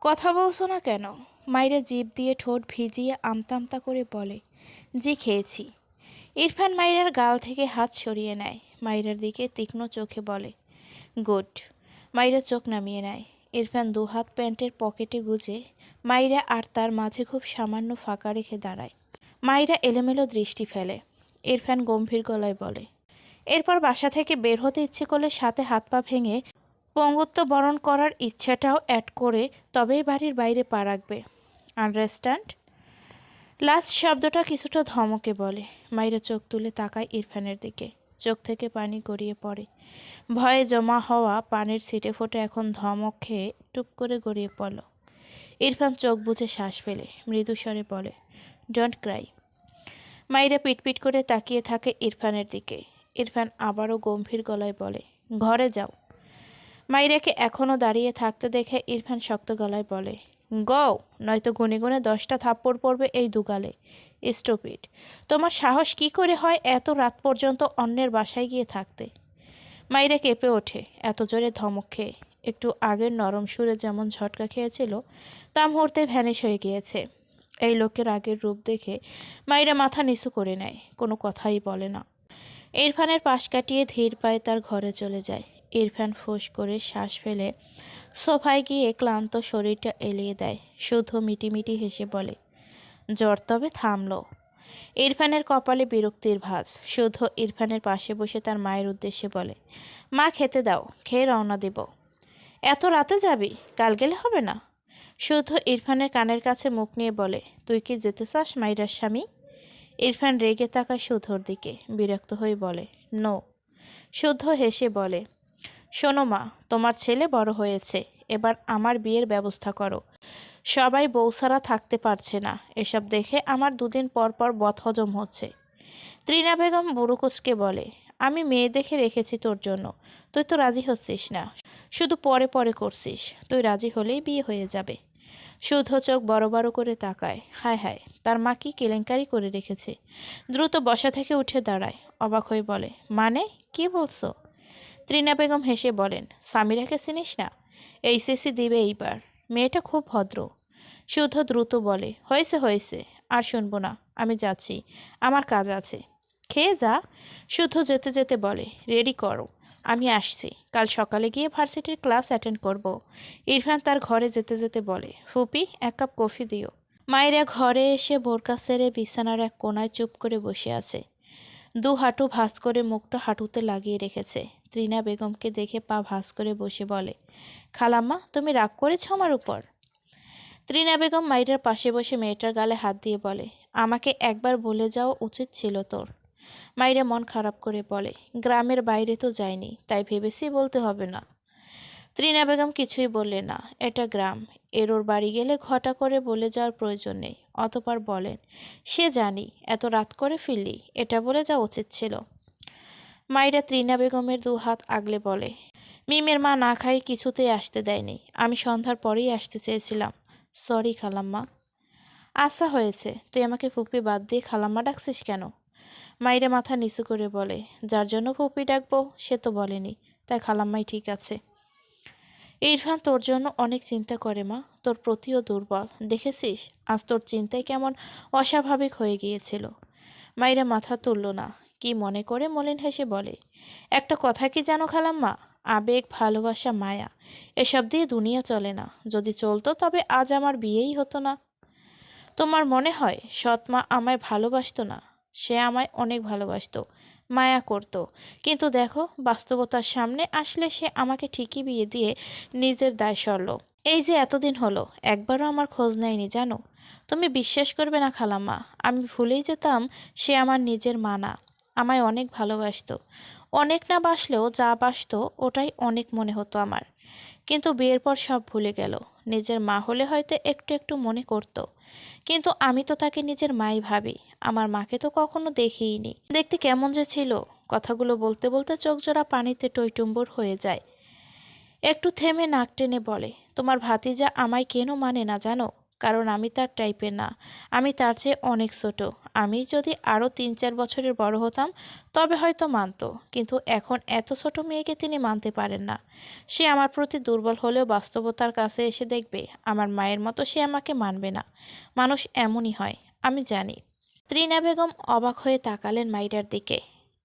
কথা বলছো না কেন? মাইরা জিভ দিয়ে ঠোঁট ভিজিয়ে আমতা আমতা করে বলে, জি খেয়েছি। ইরফান মাইরার গাল থেকে হাত সরিয়ে নেয়, মাইরার দিকে তীক্ষ্ণ চোখে বলে, গুড। মাইরা চোখ নামিয়ে নেয়। ইরফান দুহাত প্যান্টের পকেটে গুজে মাইরা আর তার মাঝে খুব সামান্য ফাঁকা রেখে দাঁড়ায়। মাইরা এলোমেলো দৃষ্টি ফেলে। ইরফান গম্ভীর গলায় বলে, এরপর বাসা থেকে বের হতে ইচ্ছে করলে সাথে হাত পা ভেঙে পঙ্গুত্ব বরণ করার ইচ্ছাটাও অ্যাড করে তবেই বাড়ির বাইরে পা রাখবে। আন্ডারস্ট্যান্ড? লাস্ট শব্দটা কিছুটা ধমকে বলে। মাইরা চোখ তুলে তাকায় ইরফানের দিকে। চোখ থেকে পানি গড়িয়ে পড়ে। ভয়ে জমা হওয়া পানির ছিটে ফোটে এখন ধমক খেয়ে টুপ করে গড়িয়ে পড়ল। ইরফান চোখ বুজে শ্বাস ফেলে মৃদু স্বরে বলে, ডোন্ট ক্রাই। মাইরা পিটপিট করে তাকিয়ে থাকে ইরফানের দিকে। ইরফান আবারও গম্ভীর গলায় বলে, ঘরে যাও। মাইরাকে এখনও দাঁড়িয়ে থাকতে দেখে ইরফান শক্ত গলায় বলে, গো, নয়তো গুনে গুনে 10টা থাপ্পড় পড়বে এই দুগালে। স্টুপিড! তোমার সাহস কি করে হয় এত রাত পর্যন্ত অন্যের বাসায় গিয়ে থাকতে? মাইরা কেঁপে ওঠে এত জোরে ধমক খেয়ে। একটু আগের নরম সুরে যেমন ঝটকা খেয়েছিল তা মুহূর্তে ভ্যানিশ হয়ে গিয়েছে। এই লোকের আগের রূপ দেখে মাইরা মাথা নিচু করে নেয়, কোনো কথাই বলে না। ইরফানের পাশ কাটিয়ে ধীর পায়ে তার ঘরে চলে যায়। ইরফান ফোঁস করে শ্বাস ফেলে সোফায় গিয়ে ক্লান্ত শরীরটা এলিয়ে দেয়। শুধু মিটিমিটি হেসে বলে, জ্বর তবে থামল। ইরফানের কপালে বিরক্তির ভাঁজ। শুধু ইরফানের পাশে বসে তার মায়ের উদ্দেশ্যে বলে, মা খেতে দাও, খেয়ে রওনা দেব। এত রাতে যাবি? কাল গেলে হবে না? শুধু ইরফানের কানের কাছে মুখ নিয়ে বলে, তুই কি যেতে চাস মাইরার স্বামী? ইরফান রেগে তাকায় শুধুর দিকে, বিরক্ত হয়ে বলে, নো। শুদ্ধ হেসে বলে, শোনো মা, তোমার ছেলে বড় হয়েছে, এবার আমার বিয়ের ব্যবস্থা করো। সবাই বউ ছাড়া থাকতে পারছে না, এসব দেখে আমার দুদিন পর পর বদহজম হচ্ছে। ত্রিনা বেগম বুড়োকুচকে বলে, আমি মেয়ে দেখে রেখেছি তোর জন্য, তুই তো রাজি হচ্ছিস না, শুধু পরে পরে করছিস। তুই রাজি হলেই বিয়ে হয়ে যাবে। শুদ্ধ চোখ বড় বড় করে তাকায়। হায় হায়, তার মা কি কেলেঙ্কারি করে রেখেছে। দ্রুত বসা থেকে উঠে দাঁড়ায়, অবাক হয়ে বলে, মানে কি বলছো? ত্রিনা বেগম হেসে বলেন, সামিরাকে চিনিস না? এইচএসসি দিবে এইবার। মেয়েটা খুব ভদ্র। শুদ্ধ দ্রুত বলে, হয়েছে হয়েছে, আর শুনবো না, আমি যাচ্ছি, আমার কাজ আছে। খেয়ে যা। শুদ্ধ যেতে যেতে বলে, রেডি করো, আমি আসছি, কাল সকালে গিয়ে ভার্সিটির ক্লাস অ্যাটেন্ড করব। ইরফান তার ঘরে যেতে যেতে বলে, ফুপি, 1 কাপ কফি দিও। মায়েরা ঘরে এসে বোরকা সেরে বিছানার এক কোনায় চুপ করে বসে আছে। দু হাঁটু ভাঁজ করে মুখটা হাঁটুতে লাগিয়ে রেখেছে। ত্রিনা বেগমকে দেখে পা ভাঁজ করে বসে বলে, খালাম্মা, তুমি রাগ করেছ আমার উপর? ত্রিনা বেগম মাইরার পাশে বসে মেয়েটার গালে হাত দিয়ে বলে, আমাকে একবার বলে যাওয়া উচিত ছিল তোর। মাইরা মন খারাপ করে বলে, গ্রামের বাইরে তো যায়নি, তাই ভেবেছি বলতে হবে না। ত্রিনা বেগম কিছুই বললে না। এটা গ্রাম, ওর বাড়ি গেলে ঘটা করে বলে যাওয়ার প্রয়োজন নেই। অতঃপর বলেন, সে জানি, এত রাত করে ফিরলি, এটা বলে যাওয়া উচিত ছিল। মাইরা ত্রিনা বেগমের 2 হাত আগলে বলে, মিমের মা না খাই কিছুতেই আসতে দেয়নি, আমি সন্ধ্যার পরেই আসতে চেয়েছিলাম। সরি খালাম্মা। আচ্ছা হয়েছে, তুই আমাকে ফুপি বাদ দিয়ে খালাম্মা ডাকছিস কেন? মাইরা মাথা নিচু করে বলে, যার জন্য ফুপি ডাকবো সে তো বলেনি, তাই খালাম্মাই ঠিক আছে। ইরফান তোর জন্য অনেক চিন্তা করে মা, তোর প্রতিও দুর্বল, দেখেছিস আজ তোর চিন্তায় কেমন অস্বাভাবিক হয়ে গিয়েছিল। মাইরা মাথা তুলল না। কি মনে করে মলিন হেসে বলে, একটা কথা কি জানো খালাম্মা, আবেগ, ভালোবাসা, মায়া, এসব দিয়ে দুনিয়া চলে না। যদি চলতো তবে আজ আমার বিয়েই হতো না। তোমার মনে হয় সৎ মা আমায় ভালোবাসতো না? সে আমায় অনেক ভালোবাসতো, মায়া করত, কিন্তু দেখো বাস্তবতার সামনে আসলে সে আমাকে ঠিকই বিয়ে দিয়ে নিজের দায় সরল। এই যে এতদিন হলো একবারও আমার খোঁজ নেয়নি জানো। তুমি বিশ্বাস করবে না খালাম্মা, আমি ভুলেই যেতাম সে আমার নিজের মা না, আমায় অনেক ভালোবাসতো। অনেক না বাসলেও যা বাসতো ওটাই অনেক মনে হতো আমার। কিন্তু বিয়ের পর সব ভুলে গেল। নিজের মা হলে হয়তো একটু একটু মনে করতো, কিন্তু আমি তো তাকে নিজের মাই ভাবি। আমার মাকে তো কখনো দেখিইনি। দেখতে কেমন যে ছিল। কথাগুলো বলতে বলতে চোখজোড়া পানিতে টইটুম্বুর হয়ে যায়। একটু থেমে নাক টেনে বলে, তোমার ভাতিজা আমায় কেন মানে না জানো? কারণ আমি তার টাইপের না। আমি তার চেয়ে অনেক ছোট। আমি যদি আরও ৩-৪ বছরের বড় হতাম তবে হয়তো মানত, কিন্তু এখন এত ছোট মেয়েকে তিনি মানতে পারেন না। সে আমার প্রতি দুর্বল হলেও বাস্তবতার কাছে এসে দেখবে আমার মায়ের মতো সে আমাকে মানবে না। মানুষ এমনই হয়, আমি জানি। ত্রিনা বেগম অবাক হয়ে তাকালেন মাইরার দিকে।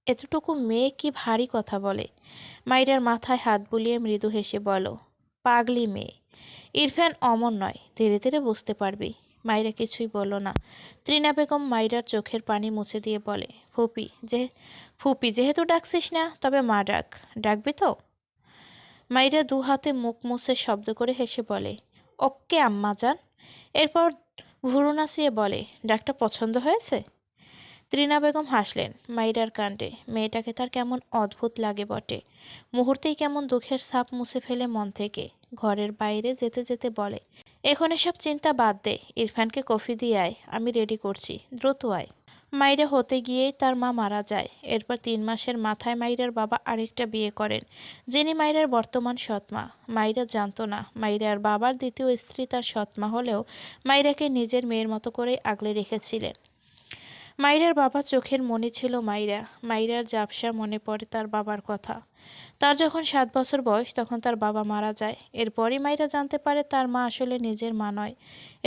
এতটুকু মেয়ে কি ভারী কথা বলে। মাইরার মাথায় হাত বুলিয়ে মৃদু হেসে বলো, পাগলি মেয়ে। ইরফান অমন নয়, ধীরে ধীরে বুঝতে পারবি। মাইরা কিছুই বলল না। ত্রিনা বেগম মাইরার চোখের পানি মুছে দিয়ে বলে, ফুপি যেহেতু ডাকছিস না, তবে মা ডাক। ডাকবি তো? মাইরা দু হাতে মুখ মুছে শব্দ করে হেসে বলে, ওকে আম্মা যান। এরপর ভুরু নাচিয়ে বলে, ডাকটা পছন্দ হয়েছে? ত্রিনা বেগম হাসলেন মাইরার কাণ্ডে। মেয়েটাকে তার কেমন অদ্ভুত লাগে বটে। মুহূর্তেই কেমন দুঃখের ছাপ মুছে ফেলে মন থেকে। ঘরের বাইরে যেতে যেতে বলে, এখন এসব চিন্তা বাদ দে, ইরফানকে কফি দিয়ে আয়, আমি রেডি করছি, দ্রুত আয়। মাইরা হতে গিয়েই তার মা মারা যায়। এরপর ৩ মাসের মাথায় মাইরার বাবা আরেকটা বিয়ে করেন, যিনি মাইরার বর্তমান সৎমা। মাইরা জানতো না মাইরার বাবার দ্বিতীয় স্ত্রী তার সৎমা হলেও মাইরাকে নিজের মেয়ের মতো করেই আগলে রেখেছিলেন। মাইরার বাবা চোখের মণি ছিল মাইরা। মাইরার ঝাপসা মনে পড়ে তার বাবার কথা। তার যখন ৭ বছর বয়স তখন তার বাবা মারা যায়। এরপরই মাইরা জানতে পারে তার মা আসলে নিজের মা নয়।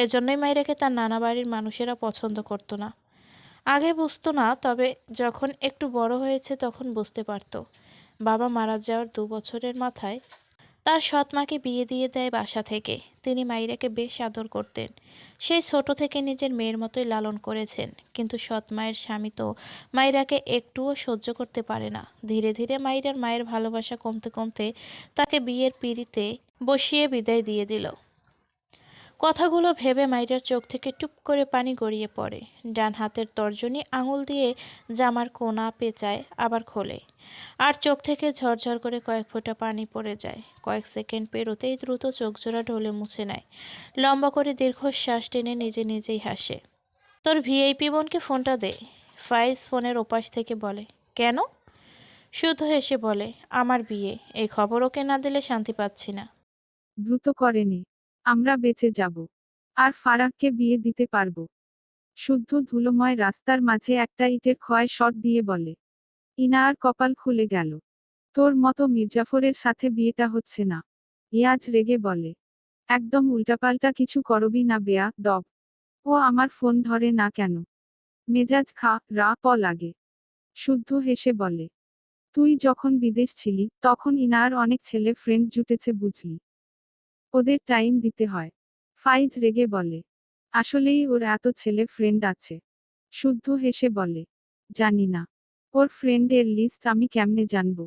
এজন্যই মাইরাকে তার নানা বাড়ির মানুষেরা পছন্দ করতো না। আগে বুঝতো না, তবে যখন একটু বড় হয়েছে তখন বুঝতে পারত। বাবা মারা যাওয়ার ২ বছরের মাথায় তার সৎ মাকে বিয়ে দিয়ে দেয় বাসা থেকে। তিনি মাইরাকে বেশ আদর করতেন। সেই ছোট থেকে নিজের মেয়ের মতোই লালন করেছেন। কিন্তু সৎ মায়ের স্বামী তো মাইরাকে একটুও সহ্য করতে পারে না। ধীরে ধীরে মাইরার মায়ের ভালোবাসা কমতে কমতে তাকে বিয়ের পিঁড়িতে বসিয়ে বিদায় দিয়ে দিল। কথাগুলো ভেবে মাইরার চোখ থেকে টুপ করে পানি গড়িয়ে পড়ে। ডান হাতের তর্জনী আঙুল দিয়ে জামার কোনা পেঁচায়, আবার খোলে। আর চোখ থেকে ঝরঝর করে কয়েক ফোঁটা পানি পড়ে যায়। কয়েক সেকেন্ড পেরোতেই দ্রুত চোখজোড়া ঢলে মুছে নেয়। লম্বা করে দীর্ঘশ্বাস টেনে নিজে নিজেই হাসে। তোর ভিআইপি বোনকে ফোনটা দে। ফাইজ ফোনের ওপাশ থেকে বলে, কেন? শুধু হেসে বলে, আমার বিয়ে, এই খবর ওকে না দিলে শান্তি পাচ্ছি না। দ্রুত করে নে, আমরা বেঁচে যাব। আর ফারাহকে বিয়ে দিতে পারবো। শুদ্ধ ধুলোময় রাস্তার মাঝে একটা ইটের ক্ষয় শট দিয়ে বলে। ইনার কপাল খুলে গেল। তোর মতো মির্জাফরের সাথে বিয়েটা হচ্ছে না। ইয়াজ রেগে বলে, একদম উল্টাপাল্টা কিছু করবি না বেয়া দব। ও আমার ফোন ধরে না কেন? মেজাজ প লাগে। শুদ্ধ হেসে বলে, তুই যখন বিদেশ ছিলি তখন ইনার অনেক ছেলে ফ্রেন্ড জুটেছে বুঝলি। ওদের টাইম দিতে হয়। ফাইজ রেগে বলে, আসলেই ওর এত ছেলে ফ্রেন্ড আছে? শুদ্ধ হেসে বলে, জানি না। ওর ফ্রেন্ডের লিস্ট আমি কেমনে জানবো?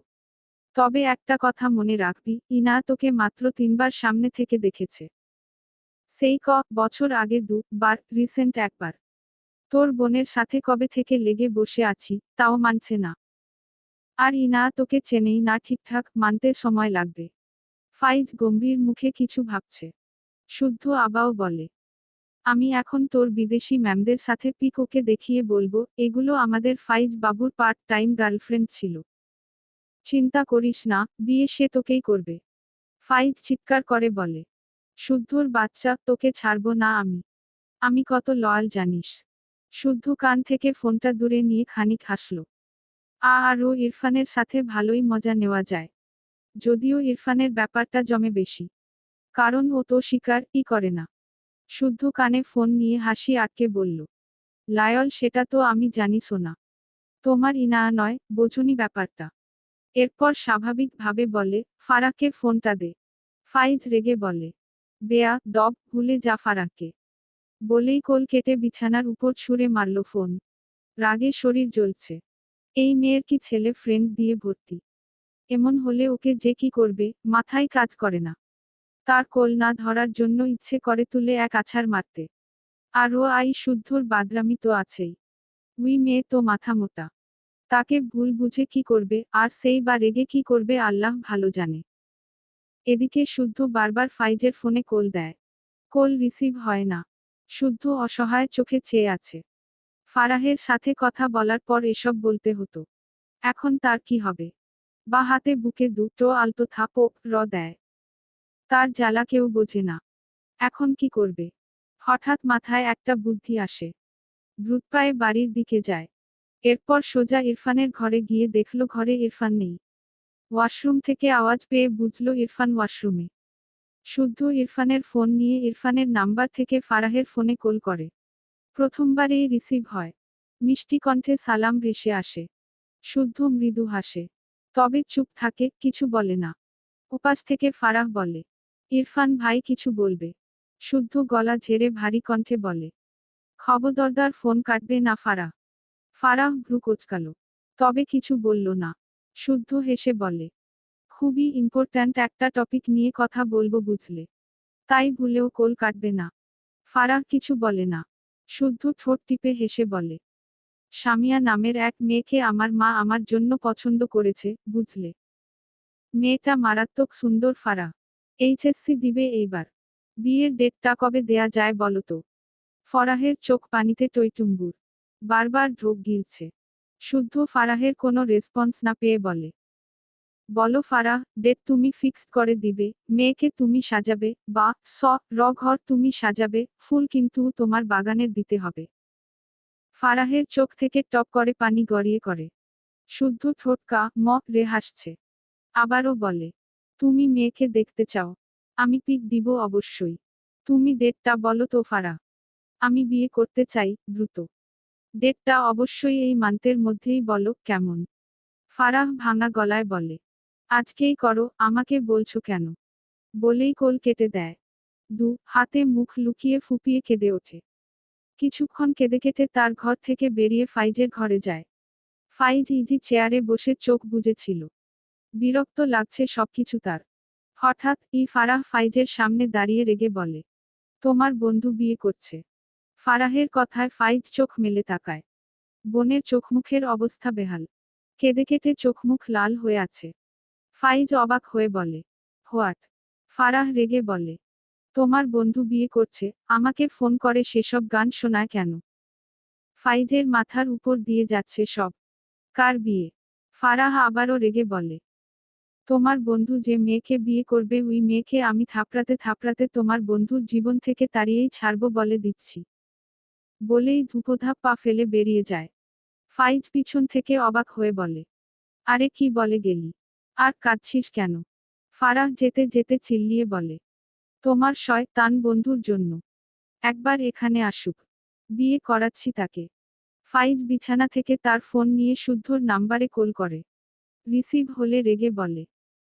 তবে একটা কথা মনে রাখবি, ইনা তোকে মাত্র ৩ বার সামনে থেকে দেখেছে। সেই বছর আগে ২ বার, রিসেন্ট একবার। তোর বোনের সাথে কবে থেকে লেগে বসে আছি তাও মানছে না। আর ইনা তোকে চেনেই না ঠিকঠাক, মানতে সময় লাগবে। ফাইজ গম্ভীর মুখে কিছু ভাবছে। শুদ্ধ আবাও বলে, আমি এখন তোর বিদেশি ম্যামদের সাথে পিকোকে দেখিয়ে বলবো এগুলো আমাদের ফাইজ বাবুর পার্ট টাইম গার্লফ্রেন্ড ছিল। চিন্তা করিস না, বিয়ে সে তোকেই করবে। ফাইজ চিৎকার করে বলে, শুদ্ধর বাচ্চা, তোকে ছাড়বো না আমি। আমি কত লয়াল জানিস। শুদ্ধ কান থেকে ফোনটা দূরে নিয়ে খানিক হাসল। আরও ইরফানের সাথে ভালোই মজা নেওয়া যায়। যদিও ইরফানের ব্যাপারটা জমে বেশি। কারণ ও তো স্বীকারই করে না। শুদ্ধ কানে ফোন নিয়ে হাসি আটকে বলল, লায়ল সেটা তো আমি জানি সোনা। তোমার ইনা নয়, বোঝনি ব্যাপারটা। এরপর স্বাভাবিকভাবে বলে, ফারাকে ফোনটা দে। ফাইজ রেগে বলে, বেয়া দব, ভুলে যা ফারাকে। বলেই কোল কেটে বিছানার উপর ছুঁড়ে মারল ফোন। রাগে শরীর জ্বলছে। এই মেয়ের কি ছেলে ফ্রেন্ড দিয়ে ভর্তি? এমন হলে ওকে যে কি করবে মাথায় কাজ করে না। তার কোল না ধরার জন্য ইচ্ছে করে তুলে এক আছাড় মারতে। আর ও শুদ্ধর বাদরামি তো আছেই। উই মেয়ে তো মাথা মোটা। তাকে ভুল বুঝে কি করবে, আর সেই বা রেগে কি করবে আল্লাহ ভালো জানে। এদিকে শুদ্ধ বারবার ফাইজের ফোনে কল দেয়। কল রিসিভ হয় না। শুদ্ধ অসহায় চোখে চেয়ে আছে। ফারাহের সাথে কথা বলার পর এসব বলতে হতো। এখন তার কি হবে? বা হাতে বুকে দুটো আলতো থাপো দেয়। তার জ্বালা কেউ বোঝে না। এখন কি করবে? হঠাৎ মাথায় একটা বুদ্ধি আসে। দ্রুত পায়ে বাড়ির দিকে যায়। এরপর সোজা ইরফানের ঘরে গিয়ে দেখল ঘরে ইরফান নেই। ওয়াশরুম থেকে আওয়াজ পেয়ে বুঝল ইরফান ওয়াশরুমে। শুদ্ধ ইরফানের ফোন নিয়ে ইরফানের নাম্বার থেকে ফারাহের ফোনে কল করে। প্রথমবারেই রিসিভ হয়। মিষ্টি কণ্ঠে সালাম ভেসে আসে। শুদ্ধ মৃদু হাসে। তবে চুপ থাকে, কিছু বলে না। ওপাশ থেকে ফারাহ বলে, ইরফান ভাই কিছু বলবে। শুদ্ধ গলা ঝেড়ে ভারী কণ্ঠে বলে, খবরদার ফোন কাটবে না ফারাহ। ফারাহ ভ্রু কোঁচকাল। তবে কিছু বলল না। শুদ্ধ হেসে বলে, খুবই ইম্পর্ট্যান্ট একটা টপিক নিয়ে কথা বলবো বুঝলে। তাই ভুলেও কল কাটবে না। ফারাহ কিছু বলে না। শুদ্ধ ঠোঁট টিপে হেসে বলে, সামিয়া নামের এক মেয়েকে আমার মা আমার জন্য পছন্দ করেছে, বুঝলে। মেয়েটা মারাত্মক সুন্দর ফারাহ। এইচএসসি দিবে এইবার। বিয়ের ডেটটা কবে দেয়া যায় বলো তো। ফরাহের চোখ পানিতে টইটুম্বুর। বারবার ঢোক গিলছে। শুদ্ধ ফারাহের কোনো রেসপন্স না পেয়ে বলে, বলো ফারাহ, ডেট তুমি ফিক্সড করে দিবে, মেয়েকে তুমি সাজাবে, বা ঘর তুমি সাজাবে, ফুল কিন্তু তোমার বাগানের দিতে হবে। ফারাহের চোখ থেকে টপ করে পানি গড়িয়ে করে। শুদ্ধ ঠোঁট কা ম রে হাসছে। আবারও বলে, তুমি মেয়েকে দেখতে চাও। আমি পিক দিব অবশ্যই। তুমি ডেটটা বলো তো ফারাহ। আমি বিয়ে করতে চাই, দ্রুত। ডেটটা অবশ্যই এই মান্থের মধ্যেই বলো, কেমন। ফারাহ ভাঙা গলায় বলে, আজকেই করো, আমাকে বলছো কেন। বলেই কোল কেটে দেয়। হাতে মুখ লুকিয়ে ফুপিয়ে কেঁদে ওঠে। কিছুক্ষণ কেঁদে কেটে তার ঘর থেকে বেরিয়ে ফাইজের ঘরে যায়। ফাইজ ইজি চেয়ারে বসে চোখ বুজেছিল। বিরক্ত লাগছে সবকিছু তার। হঠাৎ ফারাহ ফাইজের সামনে দাঁড়িয়ে রেগে বলে, তোমার বন্ধু বিয়ে করছে। ফারাহের কথায় ফাইজ চোখ মেলে তাকায়। বোনের চোখমুখের অবস্থা বেহাল। কেঁদে কেটে চোখমুখ লাল হয়ে আছে। ফাইজ অবাক হয়ে বলে, হোয়াট। ফারাহ রেগে বলে, তোমার বন্ধু বিয়ে করছে, আমাকে ফোন করে সেসব গান শোনায় কেন। ফাইজের মাথার উপর দিয়ে যাচ্ছে সব। কার বিয়ে। ফারাহ আবারও রেগে বলে, তোমার বন্ধু যে মেয়েকে বিয়ে করবে ওই মেয়েকে আমি থাপড়াতে থাপড়াতে তোমার বন্ধুর জীবন থেকে তাড়িয়েই ছাড়বো বলে দিচ্ছি। বলেই ধূপধাপ পা ফেলে বেরিয়ে যায়। ফাইজ পিছন থেকে অবাক হয়ে বলে, আরে কি বলে গেলি। আর কাঁদছিস কেন। ফারাহ যেতে যেতে চিল্লিয়ে বলে, তোমার শয়তান বন্ধুর জন্য। একবার এখানে আসুক। বিয়ে করাচ্ছি তাকে। ফাইজ বিছানা থেকে তার ফোন নিয়ে শুদ্ধর নাম্বারে কল করে। রিসিভ হলে রেগে বলে,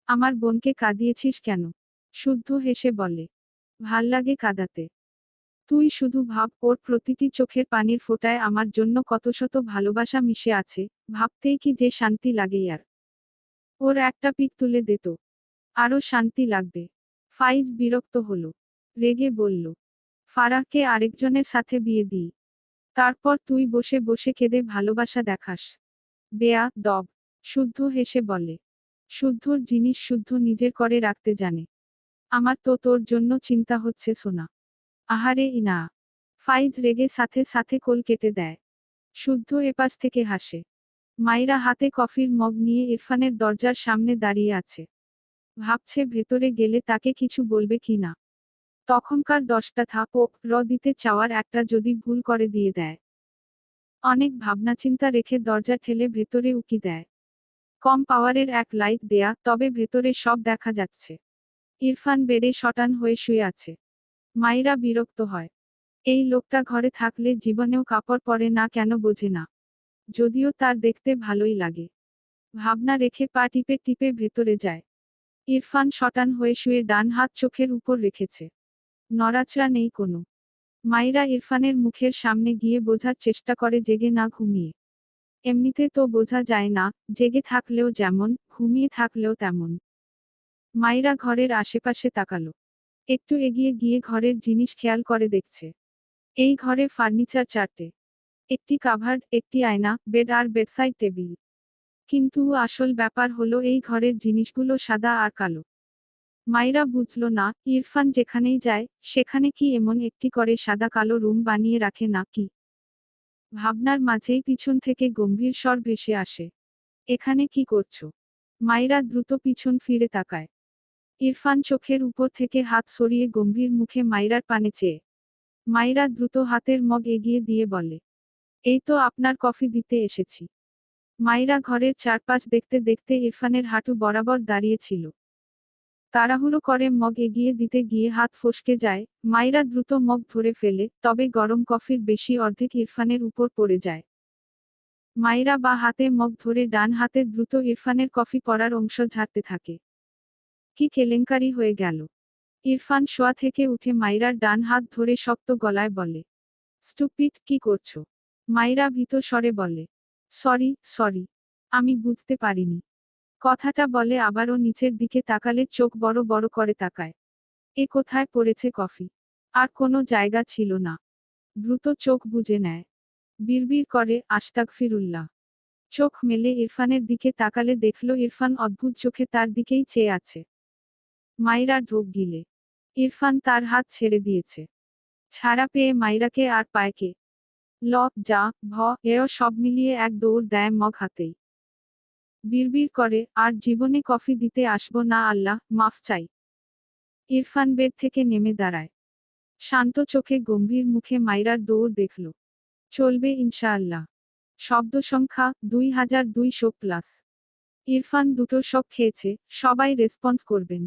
আমার বোনকে কাঁদিয়েছিস কেন। শুদ্ধ হেসে বলে, ভাল লাগে কাঁদাতে। তুই শুধু ভাব ওর প্রতিটি চোখের পানির ফোঁটায় আমার জন্য কত শত ভালোবাসা মিশে আছে, ভাবতেই কি যে শান্তি লাগে ইয়ার। ওর একটা পিক তুলে দে তো। আরো শান্তি লাগবে। ফাইজ বিরক্ত হলো। রেগে বলল, ফারাহকে আরেকজনের সাথে বিয়ে দিই। তারপর তুই বসে বসে কেঁদে ভালোবাসা দেখাস। বেয়া দব। শুদ্ধ হেসে বলে, শুদ্ধর জিনিস শুদ্ধ নিজের করে রাখতে জানে। আমার তো তোর জন্য চিন্তা হচ্ছে সোনা। আহারে ইনা। ফাইজ রেগে সাথে সাথে কোল কেটে দেয়। শুদ্ধ এপাশ থেকে হাসে। মাইরা হাতে কফির মগ নিয়ে ইরফানের দরজার সামনে দাঁড়িয়ে আছে। ভাবছে ভেতরে গেলে তাকে কিছু বলবে কি না। তখনকার 10টা থাপ ও দিতে চাওয়ার একটা যদি ভুল করে দিয়ে দেয়। অনেক ভাবনাচিন্তা রেখে দরজা ঠেলে ভেতরে উকি দেয়। কম পাওয়ারের এক লাইট দেয়া, তবে ভেতরে সব দেখা যাচ্ছে। ইরফান বেডে শটান হয়ে শুয়ে আছে। মাইরা বিরক্ত হয়। এই লোকটা ঘরে থাকলে জীবনেও কাপড় পরে না কেন বোঝে না। যদিও তার দেখতে ভালোই লাগে। ভাবনা রেখে পা টিপে টিপে ভেতরে যায়। ইরফান শটান হয়ে শুয়ে ডান হাত চোখের উপর রেখেছে। নড়াচড়া নেই কোনো। মাইরা ইরফানের মুখের সামনে গিয়ে বোঝার চেষ্টা করে জেগে না ঘুমিয়ে। এমনিতে তো বোঝা যায় না, জেগে থাকলেও যেমন, ঘুমিয়ে থাকলেও তেমন। মাইরা ঘরের আশেপাশে তাকালো। একটু এগিয়ে গিয়ে ঘরের জিনিস খেয়াল করে দেখছে। এই ঘরে ফার্নিচার 4টে। একটি কাভার্ড, একটি আয়না, বেড আর বেডসাইড টেবিল। কিন্তু আসল ব্যাপার হলো এই ঘরের জিনিসগুলো সাদা আর কালো। মাইরা বুঝল না, ইরফান যেখানেই যায় সেখানে কি এমন একটি করে সাদা কালো রুম বানিয়ে রাখে না কি। ভাবনার মাঝেই পিছন থেকে গম্ভীর স্বর ভেসে আসে, এখানে কি করছো। মাইরা দ্রুত পিছন ফিরে তাকায়। ইরফান চোখের উপর থেকে হাত সরিয়ে গম্ভীর মুখে মাইরার পানে চেয়ে মাইরা দ্রুত হাতের মগ এগিয়ে দিয়ে বলে, এই তো আপনার কফি দিতে এসেছি। মাইরা ঘরের চারপাশ দেখতে দেখতে ইরফানের হাঁটু বরাবর দাঁড়িয়েছিল। তাড়াহুড়ো করে মগ এগিয়ে দিতে গিয়ে হাত ফসকে যায়। মাইরা দ্রুত মগ ধরে ফেলে, তবে গরম কফির বেশি অর্ধেক ইরফানের উপর পড়ে যায়। মাইরা বা হাতে মগ ধরে ডান হাতে দ্রুত ইরফানের কফি পড়ার অংশ ঝাড়তে থাকে। কি কেলেঙ্কারি হয়ে গেল! ইরফান শোয়া থেকে উঠে মাইরার ডান হাত ধরে শক্ত গলায় বলে, স্টুপিড, কি করছো? মাইরা ভীত স্বরে বলে, সরি সরি, আমি বুঝতে পারিনি। কথাটা বলে আবারও নিচের দিকে তাকালে চোখ বড় বড় করে তাকায়। এ কোথায় পড়েছে কফি? আর কোনো জায়গা ছিল না। দ্রুত চোখ বুজে নেয়। বিড়বিড় করে, আস্তাগফিরুল্লাহ। চোখ মেলে ইরফানের দিকে তাকালে দেখল ইরফান অদ্ভুত চোখে তার দিকেই চেয়ে আছে। মাইরা ঢোক গিলে। ইরফান তার হাত ছেড়ে দিয়েছে। ছাড়া পেয়ে মাইরাকে আর পায়কে ল, যা, ভ, এও সব মিলিয়ে এক দৌড় দেয় মগ হাতেই। বিড়বিড় করে, আর জীবনে কফি দিতে আসবো না, আল্লাহ মাফ চাই। ইরফান বেড থেকে নেমে দাঁড়ায়। শান্ত চোখে গম্ভীর মুখে মাইরার দৌড় দেখল। চলবে ইনশাআল্লাহ। শব্দ সংখ্যা 2200+। ইরফান দুটো শক খেয়েছে, সবাই রেসপন্স করবেন।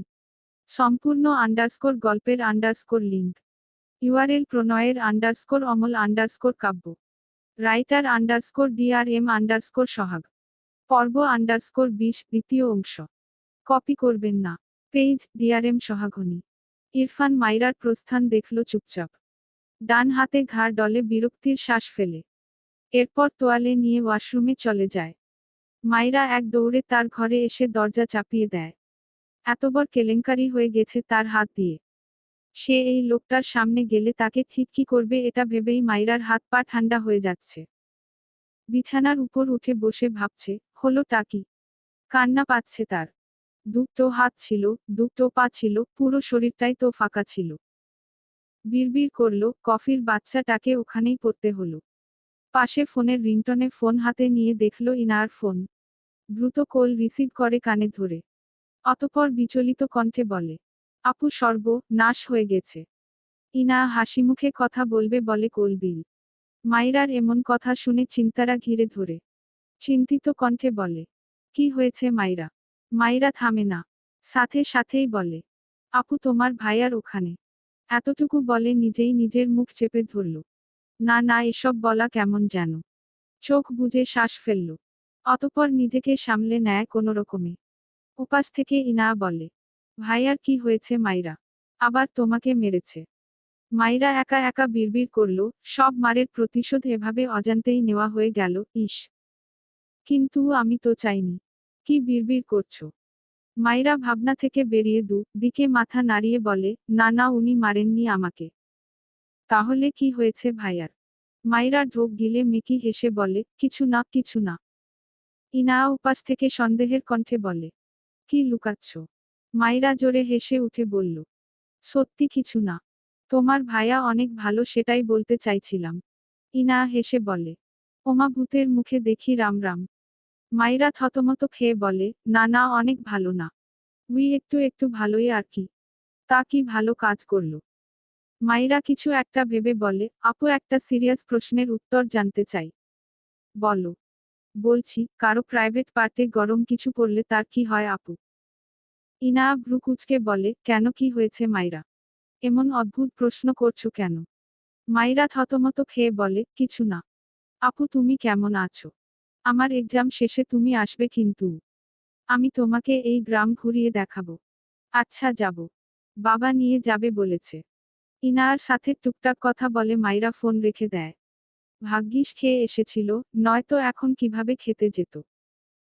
সম্পূর্ণ আন্ডারস্কোর গল্পের আন্ডারস্কোর লিঙ্ক। ইউআরএল প্রণয়ের আন্ডারস্কোর অমল আন্ডারস্কোর কাব্য। Writer underscore DRM underscore Sohag. পর্ব আন্ডারস্কোর 20 দ্বিতীয় অংশ। কপি করবেন না। Page DRM Sohagni. ইরফান মাইরার প্রস্থান দেখল চুপচাপ। ডান হাতে ঘাড় ডলে বিরক্তির শ্বাস ফেলে। এরপর তোয়ালে নিয়ে ওয়াশরুমে চলে যায়। মাইরা এক দৌড়ে তার ঘরে এসে দরজা চাপিয়ে দেয়। এতবার কেলেঙ্কারি হয়ে গেছে তার হাত দিয়ে। সে এই লোকটার সামনে গেলে তাকে ঠিক কি করবে এটা ভেবেই মাইরার হাত পা ঠান্ডা হয়ে যাচ্ছে। বিছানার উপর উঠে বসে ভাবছে, হলোটা কি? কান্না পাচ্ছে তার। দুটো হাত ছিল, দুটো পা ছিল, পুরো শরীরটাই তো ফাঁকা ছিল। বিড়বিড় করল, কফির বাচ্চাটাকে ওখানেই পড়তে হলো। পাশে ফোনের রিংটনে ফোন হাতে নিয়ে দেখল ইনার ফোন। দ্রুত কল রিসিভ করে কানে ধরে। অতঃপর বিচলিত কণ্ঠে বলে, আপু নাশ হয়ে গেছে। ইনা হাসিমুখে কথা বলবে বলে কল দিল। মাইরার এমন কথা শুনে চিন্তারা ঘিরে ধরে। চিন্তিত কণ্ঠে বলে, কি হয়েছে মাইরা? মাইরা থামে না। সাথে সাথেই বলে, আপু তোমার ভাইয়ার ওখানে। এতটুকু বলে নিজেই নিজের মুখ চেপে ধরল। না না, এসব বলা কেমন যেন। চোখ বুজে শ্বাস ফেলল। অতঃপর নিজেকে সামলে নেয় কোনো রকমে। উপাস থেকে ইনা বলে, ভাইয়ার কি হয়েছে মাইরা? আবার তোমাকে মেরেছে? মাইরা একা একা বিড়বিড় করল, সব মারের প্রতিশোধ এভাবে অজান্তেই নেওয়া হয়ে গেল, ইস। কিন্তু আমি তো চাইনি। কি বিড়বিড় করছো? মাইরা ভাবনা থেকে বেরিয়ে দিকে মাথা নাড়িয়ে বলে, না না, উনি মারেননি আমাকে। তাহলে কি হয়েছে ভাইয়ার? মাইরা ঢোক গিলে মেকি হেসে বলে, কিছু না কিছু না। ইনা উপাস থেকে সন্দেহের কণ্ঠে বলে, কি লুকাচ্ছ? মাইরা জোরে হেসে উঠে বলল, সত্যি কিছু না। তোমার ভাইয়া অনেক ভালো, সেটাই বলতে চাইছিলাম। ইনা হেসে বলে, ওমা, ভূতের মুখে দেখি রাম রাম। মাইরা থতমত খেয়ে বলে, না না, অনেক ভালো না। উই একটু একটু ভালোই আর কি। তা কি ভালো কাজ করলো? মাইরা কিছু একটা ভেবে বলে, আপু একটা সিরিয়াস প্রশ্নের উত্তর জানতে চাই। বলো। বলছি, কারো প্রাইভেট পার্টে গরম কিছু পড়লে তার কি হয় আপু? ইনা ভ্রু কুঁচকে বলে, কেন, কি হয়েছে মাইরা? এমন অদ্ভুত প্রশ্ন করছো কেন? মাইরা থতমত খেয়ে বলে, কিছু না। আপু তুমি কেমন আছো? আমার এক্সাম শেষে তুমি আসবে কিন্তু। আমি তোমাকে এই গ্রাম ঘুরিয়ে দেখাবো। আচ্ছা যাব। বাবা নিয়ে যাবে বলেছে। ইনার সাথে টুকটাক কথা বলে মাইরা ফোন রেখে দেয়। ভাগ্যিস খেয়ে এসেছিল, নয়তো এখন কিভাবে খেতে যেত।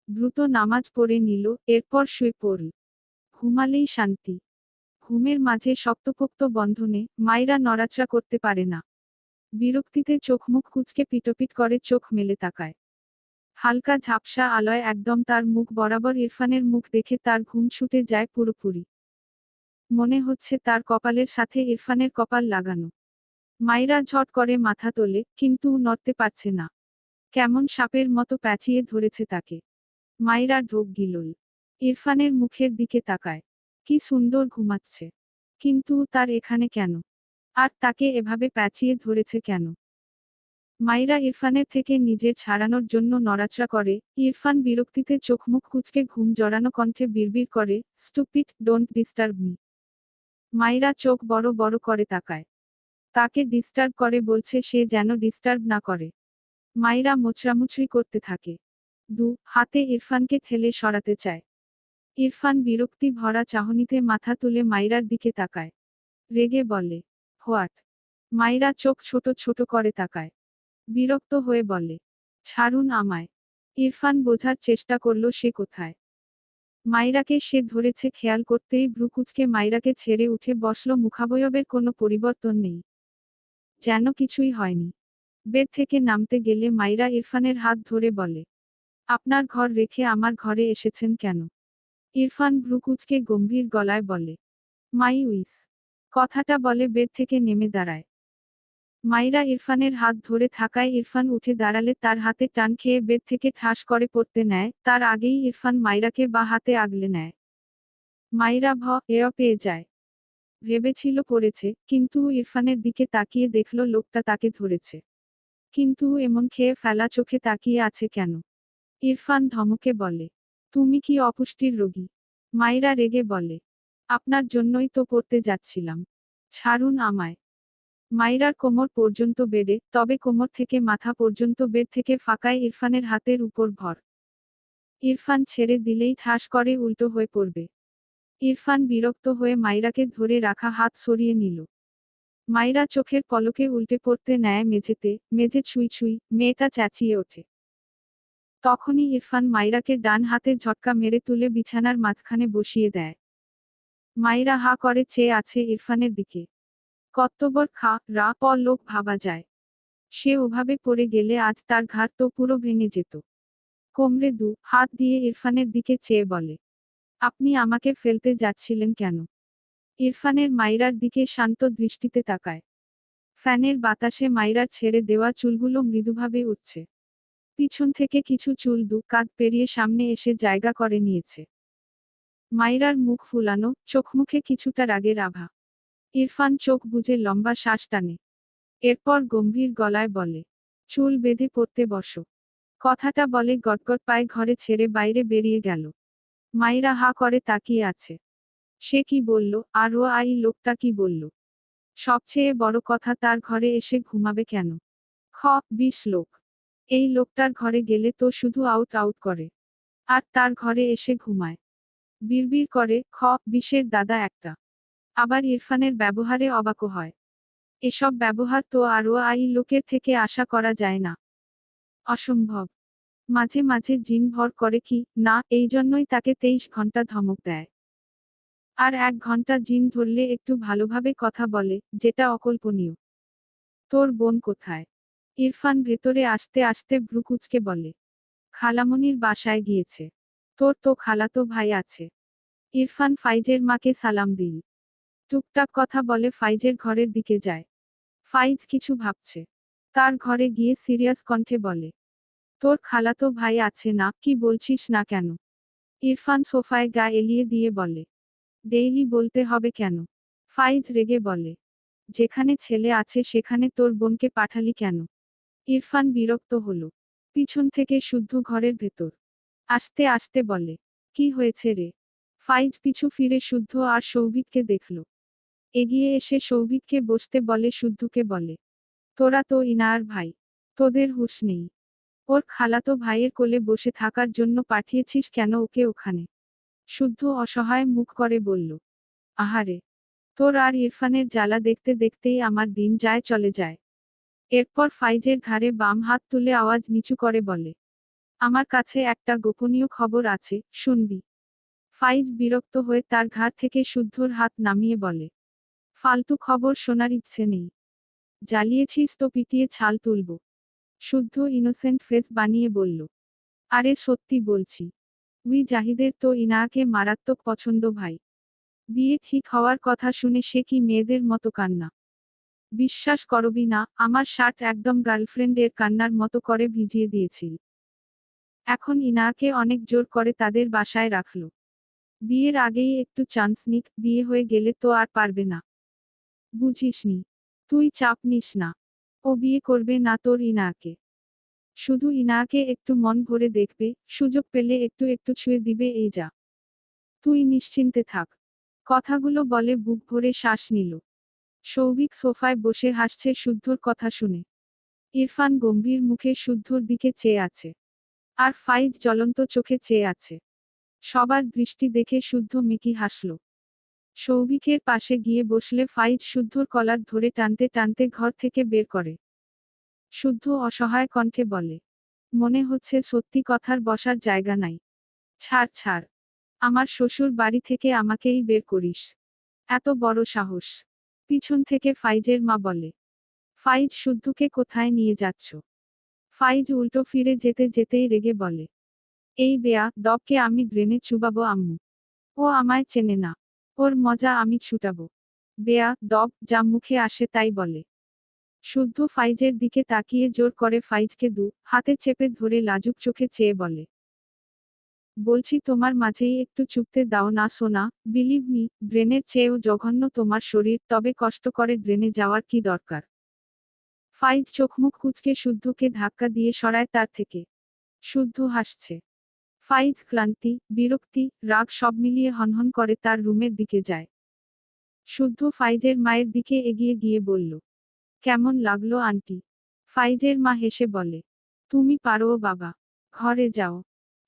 দ্রুত নামাজ পড়ে নিল, এরপর শুয়ে পড়ল। ঘুমালেই শান্তি। ঘুমের মাঝে শক্তপোক্ত বন্ধনে মাইরা নড়াচড়া করতে পারে না। বিরক্তিতে চোখ মুখ কুঁচকে পিটপিট করে চোখ মেলে তাকায়। হালকা ঝাপসা আলোয় একদম তার মুখ বরাবর ইরফানের মুখ দেখে তার ঘুম ছুটে যায় পুরোপুরি। মনে হচ্ছে তার কপালের সাথে ইরফানের কপাল লাগানো। মাইরা ঝট করে মাথা তোলে, কিন্তু নড়তে পারছে না। কেমন সাপের মতো প্যাঁচিয়ে ধরেছে তাকে। মাইরা ঢোক গিলল। ইরফানের মুখের দিকে তাকায়। কি সুন্দর ঘুমাচ্ছে। কিন্তু তার এখানে কেন? আর তাকে এভাবে প্যাঁচিয়ে ধরেছে কেন? মাইরা ইরফানের থেকে নিজের ছাড়ানোর জন্য নড়াচড়া করে। ইরফান বিরক্তিতে চোখমুখ কুঁচকে ঘুম জড়ানো কণ্ঠে বিড়বিড় করে, স্টুপিড, ডোন্ট ডিস্টার্ব মি। মাইরা চোখ বড় বড় করে তাকায়। তাকে ডিস্টার্ব করে বলছে, সে যেন ডিস্টার্ব না করে। মাইরা মোচড়ামুচড়ি করতে থাকে। হাতে ইরফানকে ঠেলে সরাতে চায়। ইরফান বিরক্তি ভরা চাহনিতে মাথা তুলে মাইরার দিকে তাকায়। রেগে বলে, হোয়াট? মাইরা চোখ ছোট ছোট করে তাকায়। বিরক্ত হয়ে বলে, ছাড়ুন আমায়। ইরফান বোঝার চেষ্টা করল সে কোথায়। মাইরাকে সে ধরেছে খেয়াল করতেই ভ্রু কুঁচকে মাইরাকে ছেড়ে উঠে বসল। মুখাবয়বের কোনো পরিবর্তন নেই, যেন কিছুই হয়নি। বেড থেকে নামতে গেলে মাইরা ইরফানের হাত ধরে বলে, আপনার ঘর রেখে আমার ঘরে এসেছেন কেন? ইরফান ভ্রু কুঁচকে গম্ভীর গলায় বলে, মাই উইস। কথাটা বলে বেড থেকে নেমে দাঁড়ায়। মাইরা ইরফানের হাত ধরে থাকায় ইরফান উঠে দাঁড়ালে তার হাতে টান খেয়ে বেড থেকে ঠাস করে পড়তে নেয়। তার আগেই ইরফান মাইরাকে বা হাতে আগলে নেয়। মাইরা এয় পেয়ে যায়। ভেবেছিল পড়েছে, কিন্তু ইরফানের দিকে তাকিয়ে দেখল লোকটা তাকে ধরেছে। কিন্তু এমন খেয়ে ফেলা চোখে তাকিয়ে আছে কেন? ইরফান ধমকে বলে, তুমি কি অপুষ্টির রোগী? মাইরা রেগে বলে, আপনার জন্যই তো পড়তে যাচ্ছিলাম। ছাড়ুন আমায়। মাইরার কোমর পর্যন্ত বেডে, তবে কোমর থেকে মাথা পর্যন্ত বেড থেকে ফাঁকায় ইরফানের হাতের উপর ভর। ইরফান ছেড়ে দিলেই ঠাস করে উল্টো হয়ে পড়বে। ইরফান বিরক্ত হয়ে মাইরাকে ধরে রাখা হাত সরিয়ে নিল। মাইরা চোখের পলকে উল্টে পড়তে নেয় মেঝেতে, মেঝে ছুঁই ছুঁই, মেয়েটা চেঁচিয়ে ওঠে। তখনই ইরফান মাইরাকে ডান হাতে ঝটকা মেরে তুলে বিছানার মাঝখানে বসিয়ে দেয়। মাইরা হা করে চেয়ে আছে ইরফানের দিকে। কত্তবর লোক ভাবা যায়। সে ওভাবে পড়ে গেলে আজ তার ঘাড় তো পুরো ভেঙে যেত। কোমরে হাত দিয়ে ইরফানের দিকে চেয়ে বলে, আপনি আমাকে ফেলতে যাচ্ছিলেন কেন? ইরফানের মাইরার দিকে শান্ত দৃষ্টিতে তাকায়। ফ্যানের বাতাসে মাইরার ছেড়ে দেওয়া চুলগুলো মৃদুভাবে উঠছে। পিছন থেকে কিছু চুল কাঁধ পেরিয়ে সামনে এসে জায়গা করে নিয়েছে। মাইরার মুখ ফুলানো, চোখমুখে কিছুটা রাগের আভা। ইরফান চোখ বুজে লম্বা শ্বাস টানে। এরপর গম্ভীর গলায় বলে, চুল বেঁধে পড়তে বসো। কথাটা বলে গটগট পায়ে ঘরে ছেড়ে বাইরে বেরিয়ে গেল। মাইরা হা করে তাকিয়ে আছে। সে কি বলল, আর লোকটা কি বলল? সবচেয়ে বড় কথা, তার ঘরে এসে ঘুমাবে কেন? 20 লোক। এই লোকটার ঘরে গেলে তো শুধু আউট আউট করে। আর তার ঘরে এসে ঘুমায়। বিড়বিড় করে, 20-এর দাদা একটা। আবার ইরফানের ব্যবহারে অবাকও হয়। এসব ব্যবহার তো লোকের থেকে আশা করা যায় না। অসম্ভব। মাঝে মাঝে জিন ভর করে কি না, এই জন্যই তাকে 23 ঘন্টা ধমক দেয়। আর 1 ঘন্টা জিন ধরলে একটু ভালোভাবে কথা বলে, যেটা অকল্পনীয়। তোর বোন কোথায়? ইরফান ভেতরে আসতে আসতে ভ্রু কুঁচকে বলে, খালামণির বাসায় গিয়েছে। তোর তো খালাতো ভাই আছে। ইরফান ফাইজের মাকে সালাম দিল। টুকটাক কথা বলে ফাইজের ঘরের দিকে যায়। ফাইজ কিছু ভাবছে। তার ঘরে গিয়ে সিরিয়াস কণ্ঠে বলে, তোর খালাতো ভাই আছে না, কি বলছিস না কেন? ইরফান সোফায় গা এলিয়ে দিয়ে বলে, ডেইলি বলতে হবে কেন? ফাইজ রেগে বলে, যেখানে ছেলে আছে সেখানে তোর বোনকে পাঠালি কেন? ইরফান বিরক্ত হলো। পিছন থেকে শুদ্ধ ঘরের ভেতর আস্তে আস্তে বলে, কি হয়েছে রে? ফাইজ পিছু ফিরে শুদ্ধ আর সৌভিককে দেখল। এগিয়ে এসে সৌভিককে বসতে বলে, শুদ্ধকে বলে, তোরা তো ইনার ভাই, তোদের হুঁশ নেই। ওর খালাতো ভাইয়ের কোলে বসে থাকার জন্য পাঠিয়েছিস কেন ওকে ওখানে? শুদ্ধ অসহায় মুখ করে বলল, আহারে, তোর আর ইরফানের জ্বালা দেখতে দেখতেই আমার দিন যায় চলে যায়। এরপর ফাইজের ঘাড়ে বাম হাত তুলে আওয়াজ নিচু করে বলে, আমার কাছে একটা গোপনীয় খবর আছে, শুনবি? ফাইজ বিরক্ত হয়ে তার ঘাড় থেকে শুদ্ধর হাত নামিয়ে বলে, ফালতু খবর শোনার ইচ্ছে নেই। জ্বালিয়েছিস তো পিটিয়ে ছাল তুলব। শুদ্ধ ইনোসেন্ট ফেস বানিয়ে বলল, আরে সত্যি বলছি। জাহিদের তো ইনাকে মারাত্মক পছন্দ ভাই। বিয়ে ঠিক হওয়ার কথা শুনে সে কি মেয়েদের মতো কান্না। বিশ্বাস করবি না, আমার শার্ট একদম গার্লফ্রেন্ডের কান্নার মতো করে ভিজিয়ে দিয়েছিল। এখন ইনাকে অনেক জোর করে তাদের বাসায় রাখলো। বিয়ের আগেই একটু চান্স নিক, বিয়ে হয়ে গেলে তো আর পারবে না। বুঝিসনি? তুই চাপ নিস না। ও বিয়ে করবে না তোর ইনাকে। শুধু ইনাকে একটু মন ভরে দেখবে, সুযোগ পেলে একটু একটু ছুঁয়ে দিবে এই যা। তুই নিশ্চিন্তে থাক। কথাগুলো বলে বুক ভরে শ্বাস নিল। সৌভিক সোফায় বসে হাসছে শুদ্ধর কথা শুনে। ইরফান গম্ভীর মুখে শুদ্ধর দিকে চেয়ে আছে। আর ফাইজ জ্বলন্ত চোখে চেয়ে আছে। সবার দৃষ্টি দেখে শুদ্ধ মিকি হাসল। সৌভিকের পাশে গিয়ে বসলে ফাইজ শুদ্ধর কলার ধরে টানতে টানতে ঘর থেকে বের করে। শুদ্ধ অসহায় কণ্ঠে বলে, মনে হচ্ছে সত্যি কথার বসার জায়গা নাই। ছাড় ছাড়। আমার শ্বশুর বাড়ি থেকে আমাকেই বের করিস। এত বড় সাহস। পিছন থেকে ফাইজের মা বলে। ফাইজ শুদ্ধকে কোথায় নিয়ে যাচ্ছ? ফাইজ উল্টো ফিরে যেতে যেতেই রেগে বলে, এই বেয়া দবকে আমি ড্রেনে চুবাবো আম্মু। ও আমায় চেনে না। ওর মজা আমি ছুটাবো। বেয়া দব যা মুখে আসে তাই বলে। শুদ্ধ ফাইজের দিকে তাকিয়ে জোর করে ফাইজকে হাতে চেপে ধরে লাজুক চোখে চেয়ে বলে, বলছি তোমার মাঝেই একটু চুপতে দাও না সোনা। বিলিভ মি, ড্রেনের চেয়েও জঘন্য তোমার শরীর, তবে কষ্ট করে ড্রেনে যাওয়ার কি দরকার? ফাইজ চোখমুখ কুঁচকে শুদ্ধকে ধাক্কা দিয়ে সরায় তার থেকে। শুদ্ধ হাসছে। ফাইজ ক্লান্তি, বিরক্তি, রাগ সব মিলিয়ে হনহন করে তার রুমের দিকে যায়। শুদ্ধ ফাইজের মায়ের দিকে এগিয়ে গিয়ে বলল, কেমন লাগলো আন্টি? ফাইজের মা হেসে বলে, তুমি পারো বাবা। ঘরে যাও।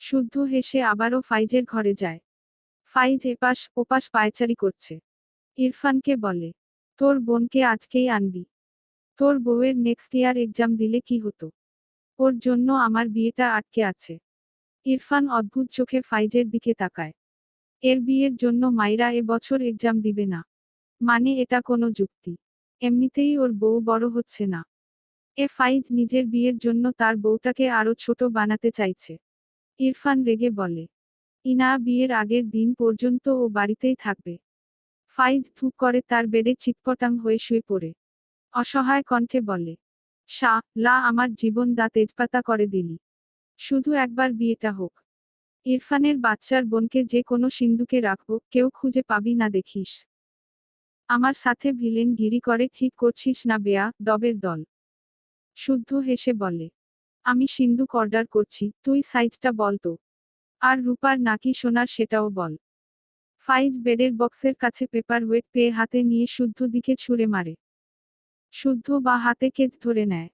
শুদ্ধ হেসে আবারও ফাইজের ঘরে যায়। ফাইজ এপাশ ওপাশ পায়চারি করছে। ইরফানকে বলে, তোর বোনকে আজকেই আনবি। তোর বউয়ের নেক্সট ইয়ার এক্সাম দিলে কি হতো? ওর জন্য আমার বিয়েটা আটকে আছে। ইরফান অদ্ভুত চোখে ফাইজের দিকে তাকায়। এর বিয়ের জন্য মাইরা এবছর এক্সাম দিবে না? মানে এটা কোনো যুক্তি? এমনিতেই ওর বউ বড় হচ্ছে না। ফাইজ নিজের বিয়ের জন্য তার বউটাকে আরো ছোট বানাতে চাইছে। ইরফান রেগে বলে, ইনা বিয়ের আগের দিন পর্যন্ত ও বাড়িতেই থাকবে। ফাইজ ধুপ করে তার বেডে চিৎপটাং হয়ে শুয়ে পড়ে। অসহায় কণ্ঠে বলে, লা আমার জীবন দা তেজপাতা করে দিলি। শুধু একবার বিয়েটা হোক। ইরফানের বাচ্চার বোনকে যে কোনো সিন্ধুকে রাখবো, কেউ খুঁজে পাবি না দেখিস। আমার সাথে ভিলেন গিরি করে ঠিক করছিস না বেয়া দবের দল। শুদ্ধ হেসে বলে, আমি সিন্ধুক অর্ডার করছি, তুই সাইজটা বল তো। আর রূপার নাকি সোনার সেটাও বল। ফাইজ বেডের বক্সের কাছে পেপার ওয়েট পেয়ে হাতে নিয়ে শুদ্ধ দিকে ছুঁড়ে মারে। শুদ্ধ বা হাতে কেচ ধরে নেয়।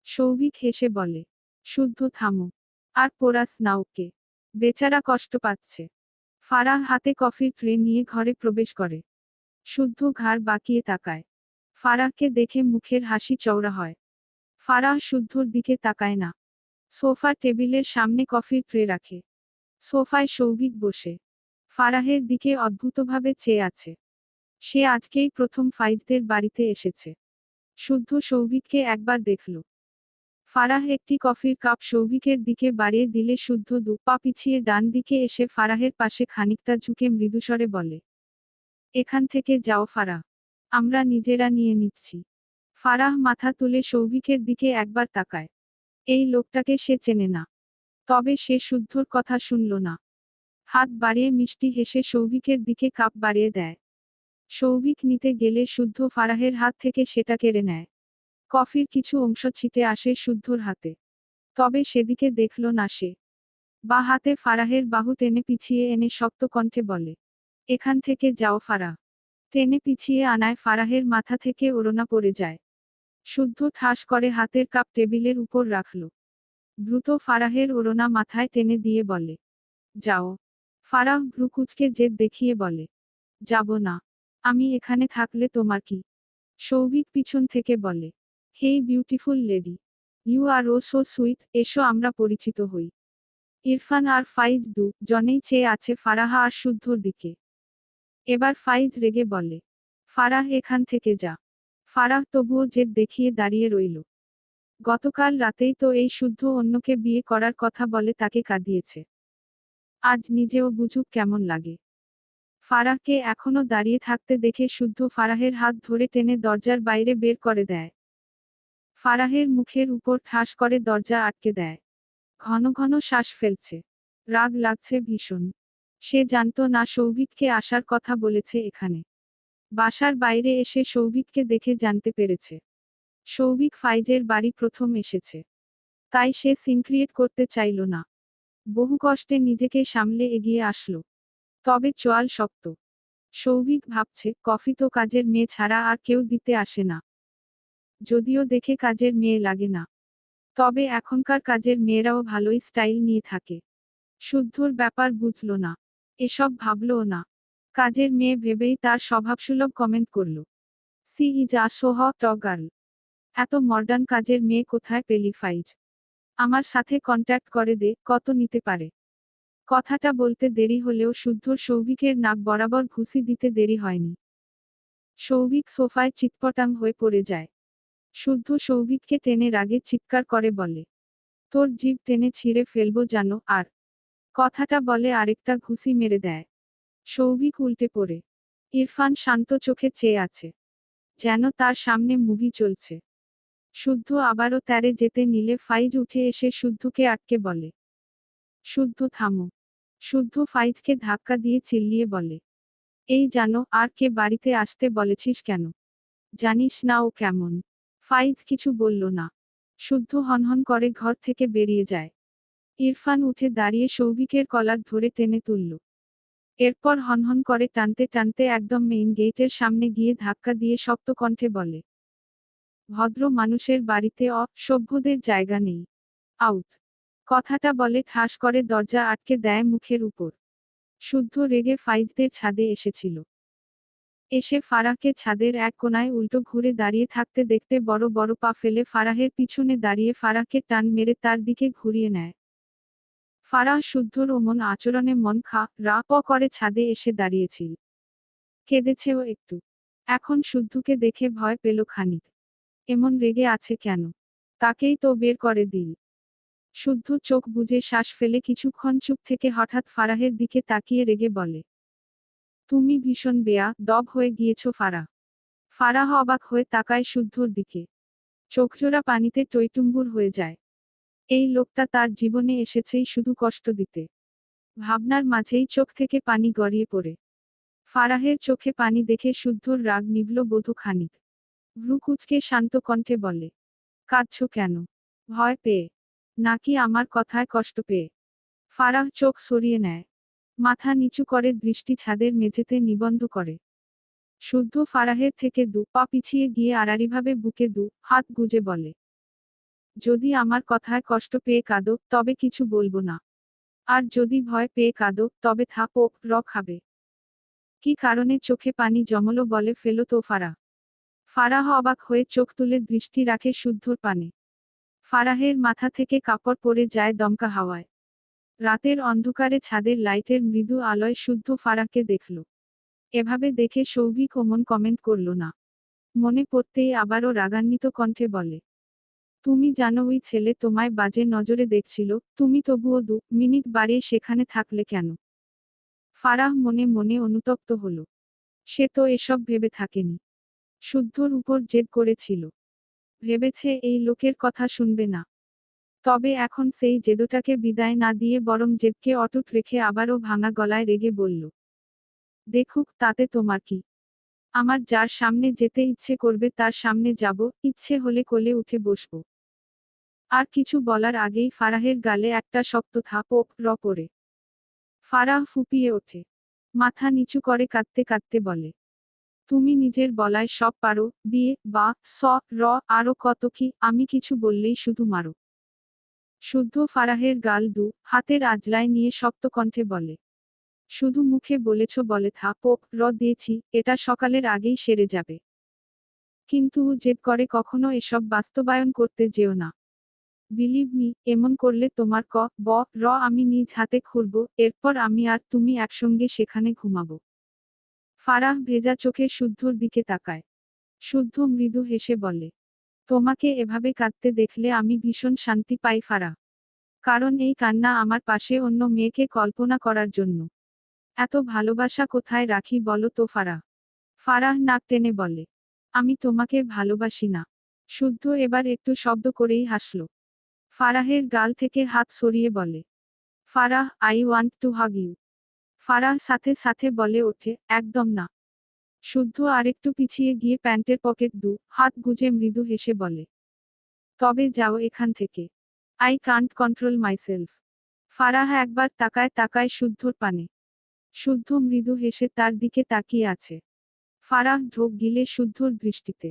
সৌভিক হেসে বলে, শুদ্ধ থামো। আর পোরাস না ওকে। বেচারা কষ্ট পাচ্ছে। ফারাহ হাতে কফির ট্রে নিয়ে ঘরে প্রবেশ করে। শুদ্ধ ঘাড় বাঁকিয়ে তাকায়। ফারাহকে দেখে মুখের হাসি চওড়া হয়। ফারাহ শুদ্ধর দিকে তাকায় না। সোফা টেবিলের সামনে কফির ট্রে রাখে। সোফায় সৌভিক বসে। ফারাহের দিকে অদ্ভুতভাবে চেয়ে আছে। সে আজকেই প্রথম ফাইজদের বাড়িতে এসেছে। শুদ্ধ সৌভিককে একবার দেখল। ফারাহ একটি কফির কাপ সৌভিকের দিকে বাড়িয়ে দিলে শুদ্ধ পা পিছিয়ে ডান দিকে এসে ফারাহের পাশে খানিকটা ঝুঁকে মৃদুস্বরে বলে, এখান থেকে যাও ফারাহ। আমরা নিজেরা নিয়ে নিচ্ছি। ফারাহ মাথা তুলে সৌভিকের দিকে একবার তাকায়। এই লোকটাকে সে চেনে না। তবে সে শুদ্ধর কথা শুনল না। হাত বাড়িয়ে মিষ্টি হেসে সৌভিকের দিকে কাপ বাড়িয়ে দেয়। সৌভিক নিতে গেলে শুদ্ধ ফারাহের হাত থেকে সেটা কেড়ে নেয়। কফির কিছু অংশ ছিটে আসে শুদ্ধর হাতে। তবে সেদিকে দেখল না সে। বা হাতে ফারাহের বাহু টেনে পিছিয়ে এনে শক্ত কণ্ঠে বলে, এখান থেকে যাও ফারাহ। টেনে পিছিয়ে আনায় ফারাহের মাথা থেকে ওড়না পড়ে যায়। শুদ্ধ ঠাস করে হাতের কাপ টেবিলের উপর রাখল। দ্রুত ফারাহের ওড়না মাথায় টেনে দিয়ে বলে, যাও। ফারাহ ভ্রুকুচকে জেদ দেখিয়ে বলে, যাব না। আমি এখানে থাকলে তোমার কি? সৌভিক পিছন থেকে বলে, hey beautiful lady, you are oh so sweet, এসো আমরা পরিচিত হই। ইরফান আর ফাইজ জনেই চেয়ে আছে ফারাহ আর শুদ্ধর দিকে। এবার ফাইজ রেগে বলে, ফারাহ এখান থেকে যা। ফারাহ তবুও জেদ দেখিয়ে দাঁড়িয়ে রইল। গতকাল রাতেই তো এই শুদ্ধ অন্যকে বিয়ে করার কথা বলে তাকে কাঁদিয়েছে। আজ নিজেও বুঝুক কেমন লাগে। ফারাহকে এখনো দাঁড়িয়ে থাকতে দেখে শুদ্ধ ফারাহের হাত ধরে টেনে দরজার বাইরে বের করে দেয়। ফারাহের মুখের উপর ঠাস করে দরজা আটকে দেয়। ঘন ঘন শ্বাস ফেলছে। রাগ লাগছে ভীষণ। সে জানতো না সৌভিককে আসার কথা বলেছে এখানে। বাসার বাইরে এসে সৌভিককে দেখে জানতে পেরেছে সৌভিক ফাইজের বাড়ি প্রথম এসেছে। তাই সে সিন ক্রিয়েট করতে চাইল না। বহু কষ্টে নিজেকে সামলে এগিয়ে আসলো। তবে চোয়াল শক্ত। সৌভিক ভাবছে কফি তো কাজের মেয়ে ছাড়া আর কেউ দিতে আসে না। যদিও দেখে কাজের মেয়ে লাগে না, তবে এখনকার কাজের মেয়েরাও ভালোই স্টাইল নিয়ে থাকে। শুদ্ধর ব্যাপার বুঝল না, এসব ভাবলও না। কাজের মেয়ে ভেবেই তার স্বভাবসুলভ কমেন্ট করল, she is a so hot girl. এত মডার্ন কাজের মেয়ে কোথায় পেলি ফাইজ? আমার সাথে কন্ট্যাক্ট করে দে, কত নিতে পারে? কথাটা বলতে দেরি হলেও শুদ্ধর সৌভিকের নাক বরাবর ঘুষি দিতে দেরি হয়নি। সৌভিক সোফায় চিৎপটাং হয়ে পড়ে যায়। শুদ্ধ সৌভিককে টেনে রাগে চিৎকার করে বলে, তোর জিভ টেনে ছিঁড়ে ফেলবো জানো। আর কথাটা বলে আরেকটা ঘুষি মেরে দেয়। সৌভিক উল্টে পড়ে। ইরফান শান্ত চোখে চেয়ে আছে, যেন তার সামনে মুভি চলছে। শুদ্ধ আবারও তেড়ে যেতে নিলে ফাইজ উঠে এসে শুদ্ধকে আটকে বলে, শুদ্ধ থামো। শুদ্ধ ফাইজকে ধাক্কা দিয়ে চিল্লিয়ে বলে, এই জানো আর কে বাড়িতে আসতে বলেছিস কেন? জানিস না ও কেমন? ফাইজ কিছু বলল না। শুদ্ধ হনহন করে ঘর থেকে বেরিয়ে যায়। ইরফান উঠে দাঁড়িয়ে সৌভিকের কলার ধরে টেনে তুলল। এরপর হনহন করে টানতে টানতে একদম মেইন গেটের সামনে গিয়ে ধাক্কা দিয়ে শক্ত কণ্ঠে বলে, ভদ্র মানুষের বাড়িতে অসভ্যদের জায়গা নেই, আউট। কথাটা বলে ঠাস করে দরজা আটকে দেয় মুখের উপর। শুদ্ধ রেগে ফাইজদের ছাদে এসেছিল। এসে ফারাহকে ছাদের এক কোণায় উল্টো ঘুরে দাঁড়িয়ে থাকতে দেখতে বড় বড় পা ফেলে ফারাহের পিছনে দাঁড়িয়ে ফারাহকে টান মেরে তার দিকে ঘুরিয়ে নেয়। ফারাহ শুদ্ধর ওমন আচরণে মন খারাপ করে ছাদে এসে দাঁড়িয়েছিল। কেঁদেছেও একটু। এখন শুদ্ধকে দেখে ভয় পেল খানিক। এমন রেগে আছে কেন? তাকেই তো বের করে দিল। শুদ্ধ চোখ বুজে শ্বাস ফেলে কিছুক্ষণ চুপ থেকে হঠাৎ ফারাহের দিকে তাকিয়ে রেগে বলে, তুমি ভীষণ বেয়াদব হয়ে গিয়েছো ফারাহ। ফারাহ অবাক হয়ে তাকায় শুদ্ধর দিকে। চোখজোড়া পানিতে টইটুম্বুর হয়ে যায়। এই লোকটা তার জীবনে এসেছেই শুধু কষ্ট দিতে। ভাবনার মাঝেই চোখ থেকে পানি গড়িয়ে পড়ে। ফারাহের চোখে পানি দেখে শুদ্ধর রাগ নিভল বোধ খানিক। ভ্রু কুঁচকে শান্ত কণ্ঠে বলে, কাঁদছো কেন? ভয় পেয়ে? নাকি আমার কথায় কষ্ট পেয়ে? ফারাহ চোখ সরিয়ে নেয়। মাথা নিচু করে দৃষ্টি ছাদের মেঝেতে নিবন্ধ করে। শুদ্ধ ফারাহের থেকে দু পা পিছিয়ে গিয়ে আড়াআড়িভাবে বুকে দু হাত গুজে বলে, যদি আমার কথায় কষ্ট পেয়ে কাঁদো তবে কিছু বলবো না। আর যদি ভয় পেয়ে কাঁদো তবে থাপো খাবে। কি কারণে চোখে পানি জমলো বলে ফেলো তো ফারাহ। ফারাহ অবাক হয়ে চোখ তুলে দৃষ্টি রাখে শুদ্ধর পানে। ফারাহের মাথা থেকে কাপড় পরে যায় দমকা হাওয়ায়। রাতের অন্ধকারে ছাদের লাইটের মৃদু আলোয় শুদ্ধ ফারাহকে দেখল। এভাবে দেখে সৌভিক ওমন কমেন্ট করল না। মনে পড়তেই আবারও রাগান্বিত কণ্ঠে বলে, তুমি জানো ওই ছেলে তোমায় বাজে নজরে দেখছিল, তুমি তবুও 2 মিনিট বাড়িয়ে সেখানে থাকলে কেন? ফারাহ মনে মনে অনুতপ্ত হলো। সে তো এসব ভেবে থাকেনি। শুদ্ধর উপর জেদ করেছিল। ভেবেছে এই লোকের কথা শুনবে না। তবে এখন সেই জেদটাকে বিদায় না দিয়ে বরং জেদকে অটুট রেখে আবারও ভাঙা গলায় রেগে বলল, দেখুক তাতে তোমার কি? আমার যার সামনে যেতে ইচ্ছে করবে তার সামনে যাব, ইচ্ছে হলে কোলে উঠে বসবো। আর কিছু বলার আগেই ফারাহের গালে একটা শক্ত থাপড় পড়ে। ফারাহ ফুপিয়ে ওঠে। মাথা নিচু করে কাঁদতে কাঁদতে বলে, তুমি নিজের বলায় সব পারো, বিয়ে বা আরো কত কি, আমি কিছু বললেই শুধু মারো। শুদ্ধ ফারাহের গাল দু হাতের আজলায় নিয়ে শক্ত কণ্ঠে বলে, শুধু মুখে বলেছ বলে দিয়েছি, এটা সকালের আগেই সেরে যাবে। কিন্তু জেদ করে কখনো এসব বাস্তবায়ন করতে যেও না। বিলিভ মি, এমন করলে তোমার আমি নিজ হাতে খুলব, এরপর আমি আর তুমি একসঙ্গে সেখানে ঘুমাবো। ফারাহ ভেজা চোখে শুদ্ধর দিকে তাকায়। শুদ্ধ মৃদু হেসে বলে, তোমাকে এভাবে কাঁদতে দেখলে আমি ভীষণ শান্তি পাই ফারাহ। কারণ এই কান্না আমার পাশে অন্য মেয়েকে কল্পনা করার জন্য। এত ভালোবাসা কোথায় রাখি বলো তো ফারাহ? ফারাহ নাক টেনে বলে, আমি তোমাকে ভালোবাসি না। শুদ্ধ এবার একটু শব্দ করেই হাসল। ফারাহের গাল থেকে হাত সরিয়ে বলে, Farah I want to hug you. Farah সাথে সাথে বলে ওঠে, একদম না। শুদ্ধ আরেকটু পিছিয়ে গিয়ে প্যান্টের পকেট হাত গুজে মৃদু হেসে বলে, তবে যাও এখান থেকে। I can't control myself. Farah একবার তাকায় তাকায় শুদ্ধর পানে। শুদ্ধ মৃদু হেসে তার দিকে তাকিয়ে আছে। ফারাহ ঢোক গিলে শুদ্ধর দৃষ্টিতে।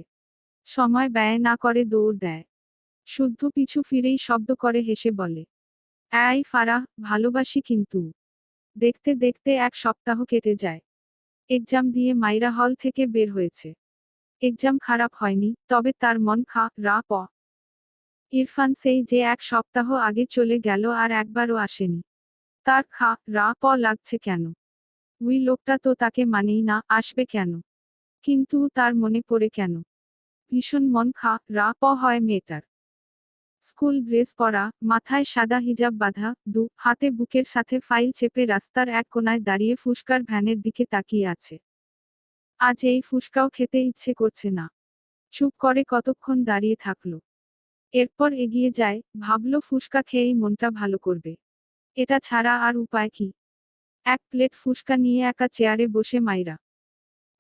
সময় ব্যয় না করে দৌড় দেয়। শুদ্ধ পিছু ফিরেই শব্দ করে হেসে বলে, এই ফারাহ, ভালোবাসি কিন্তু। দেখতে দেখতে 1 সপ্তাহ কেটে যায়। এক্সাম দিয়ে মাইরা হল থেকে বের হয়েছে। এক্সাম খারাপ হয়নি, তবে তার মন খারাপ। ইরফান সেই যে 1 সপ্তাহ আগে চলে গেল আর একবারও আসেনি। তার খারাপ লাগছে কেন? ওই লোকটা তো তাকে মানেই না, আসবে কেন? কিন্তু তার মনে পড়ে কেন? ভীষণ মন খারাপ হয় মেয়েটার। স্কুল ড্রেস পরা, মাথায় সাদা হিজাব বাঁধা, হাতে বুকের সাথে ফাইল চেপে রাস্তার এক কোনায় দাঁড়িয়ে ফুসকার ভ্যানের দিকে তাকিয়ে আছে। আজ এই ফুসকাও খেতে ইচ্ছে করছে না। চুপ করে কতক্ষণ দাঁড়িয়ে থাকলো। এরপর এগিয়ে যায়, ভাবলো ফুসকা খেয়েই মনটা ভালো করবে। এটা ছাড়া আর উপায় কি? 1 প্লেট ফুসকা নিয়ে একা চেয়ারে বসে মাইরা।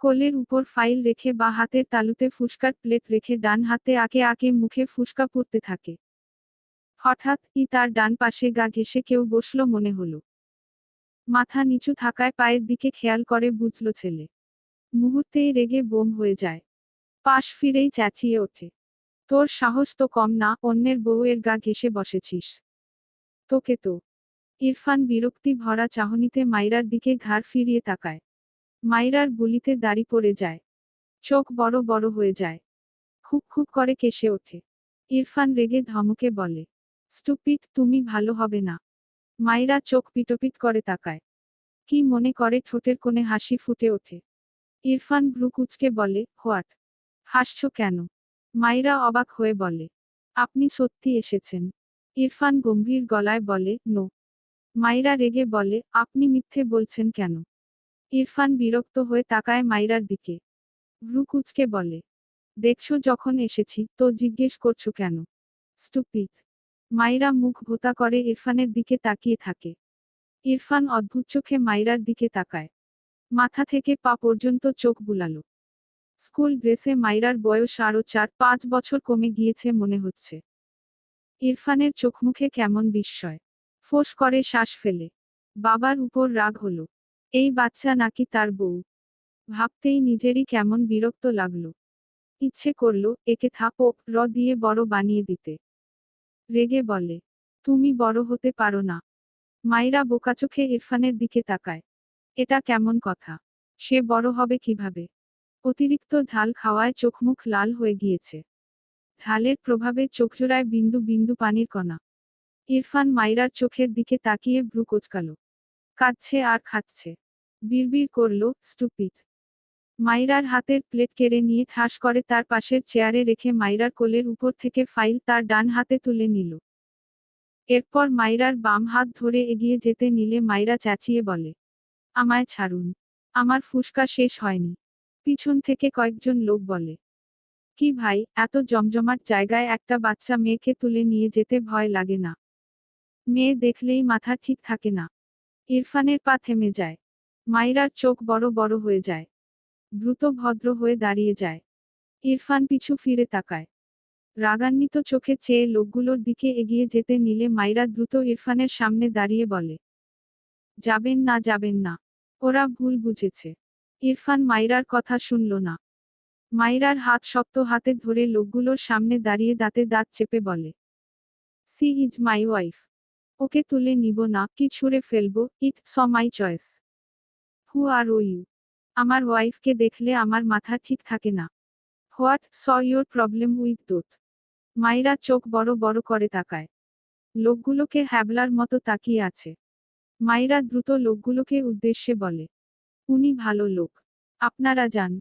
কোলের উপর ফাইল রেখে বা হাতের তালুতে ফুসকার প্লেট রেখে ডান হাতে আঁকে আঁকে মুখে ফুসকা পুরতে থাকে। হঠাৎ তার ডান পাশে গা ঘেঁষে কেউ বসলো মনে হলো। মাথা নিচু থাকায় পায়ের দিকে খেয়াল করে বুঝলো ছেলে। মুহূর্তেই রেগে বোম হয়ে যায়। পাশ ফিরেই চেঁচিয়ে ওঠে, তোর সাহস তো কম না, অন্যের বউয়ের গা ঘেঁষে বসেছিস। তোকে তো। ইরফান বিরক্তি ভরা চাহনিতে মাইরার দিকে ঘাড় ফিরিয়ে তাকায়। মাইরার বুলিতে দাড়ি পড়ে যায়। চোখ বড় বড় হয়ে যায়। খুব খুব করে কেসে ওঠে। ইরফান রেগে ধমকে বলে, স্টুপিড, তুমি ভালো হবে না। মাইরা চোখ পিটপিট করে তাকায়। কি মনে করে ঠোঁটের কোণে হাসি ফুটে ওঠে। ইরফান ভ্রু কুঁচকে বলে, হোয়াট? হাসছো কেন? মাইরা অবাক হয়ে বলে, আপনি সত্যি এসেছেন? ইরফান গম্ভীর গলায় বলে, নো। মাইরা রেগে বলে, আপনি মিথ্যে বলছেন কেন? ইরফান বিরক্ত হয়ে তাকায় মাইরার দিকে। ভ্রু কুঁচকে বলে, দেখছো যখন এসেছি তো জিজ্ঞেস করছো কেন? স্টুপিড। মাইরা মুখ ভোঁতা করে ইরফানের দিকে তাকিয়ে থাকে। ইরফান অদ্ভুত চোখে মাইরার দিকে তাকায়। মাথা থেকে পা পর্যন্ত চোখ বুলালো। স্কুল ড্রেসে মাইরার বয়স আরো 4-5 বছর কমে গিয়েছে মনে হচ্ছে। ইরফানের চোখমুখে কেমন বিস্ময়। ফোঁস করে শ্বাস ফেলে। বাবার উপর রাগ হলো। এই বাচ্চা নাকি তার বউ। ভাবতেই নিজেরই কেমন বিরক্ত লাগলো। ইচ্ছে করলো একে থাপড় দিয়ে বড় বানিয়ে দিতে। রেগে বলে, তুমি বড় হতে পারো না। মাইরা বোকাচোখে ইরফানের দিকে তাকায়। এটা কেমন কথা? সে বড় হবে কিভাবে? অতিরিক্ত ঝাল খাওয়ায় চোখমুখ লাল হয়ে গিয়েছে। ঝালের প্রভাবে চোখজোড়ায় বিন্দু বিন্দু পানির কণা। ইরফান মাইরার চোখের দিকে তাকিয়ে ভ্রু কোঁচকালো। কাঁদছে আর খাচ্ছে। বিড়বিড় করলো, স্টুপিড। মাইরার হাতের প্লেট কেড়ে নিয়ে ঠাস করে তার পাশের চেয়ারে রেখে মাইরার কোলের উপর থেকে ফাইল তার ডান হাতে তুলে নিল। এরপর মাইরার বাম হাত ধরে এগিয়ে যেতে নিলে মাইরা চেঁচিয়ে বলে, আমায় ছাড়ুন। আমার ফুসকা শেষ হয়নি। পিছন থেকে কয়েকজন লোক বলে, কি ভাই, এত জমজমাট জায়গায় একটা বাচ্চা মেয়েকে তুলে নিয়ে যেতে ভয় লাগে না? মেয়ে দেখলেই মাথা ঠিক থাকে না। ইরফানের পা থেমে যায়। মাইরার চোখ বড় বড় হয়ে যায়। দ্রুত ভদ্র হয়ে দাঁড়িয়ে যায়। ইরফান পিছু ফিরে তাকায়। রাগান্বিত চোখে চেয়ে লোকগুলোর দিকে এগিয়ে যেতে নিলে মাইরা দ্রুত ইরফানের সামনে দাঁড়িয়ে বলে, যাবেন না যাবেন না। ওরা ভুল বুঝেছে। ইরফান মাইরার কথা শুনল না। মাইরার হাত শক্ত হাতে ধরে লোকগুলোর সামনে দাঁড়িয়ে দাঁতে দাঁত চেপে বলে, সি ইজ মাই ওয়াইফ। ওকে তুলে নিব না কি ছুঁড়ে ফেলবো, it's my choice. Who are you? আমার ওয়াইফকে দেখলে আমার মাথা ঠিক থাকে না। What's your problem with that? Maira চোখ বড় বড় করে তাকায়। লোকগুলোকে হ্যাবলার মতো তাকিয়ে আছে। মাইরা দ্রুত লোকগুলোকে উদ্দেশ্যে বলে, উনি ভালো লোক। আপনারা যান।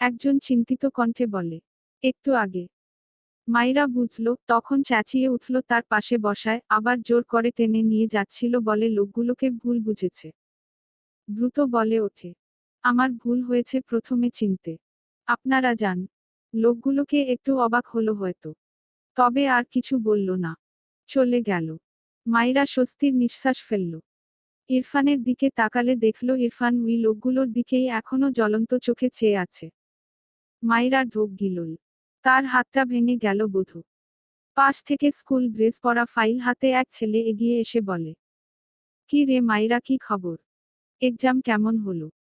একজন চিন্তিত কণ্ঠে বলে, একটু আগে। মাইরা বুঝলো, তখন চেঁচিয়ে উঠল তার পাশে বসায়, আবার জোর করে টেনে নিয়ে যাচ্ছিল বলে লোকগুলোকে ভুল বুঝেছে। দ্রুত বলে ওঠে, আমার ভুল হয়েছে প্রথমে চিনতে। আপনারা যান। লোকগুলোকে একটু অবাক হলো হয়তো। তবে আর কিছু বলল না। চলে গেল। মাইরা স্বস্তির নিঃশ্বাস ফেলল। ইরফানের দিকে তাকালে দেখল ইরফান ওই লোকগুলোর দিকেই এখনো জ্বলন্ত চোখে চেয়ে আছে। মাইরা ঢোক গিলল। তার হাতটা ভেঙে গেল বোধ। পাশ থেকে স্কুল ড্রেস পরা ফাইল হাতে এক ছেলে এগিয়ে এসে বলে, কি রে মাইরা, কি খবর? এক্সাম কেমন হলো?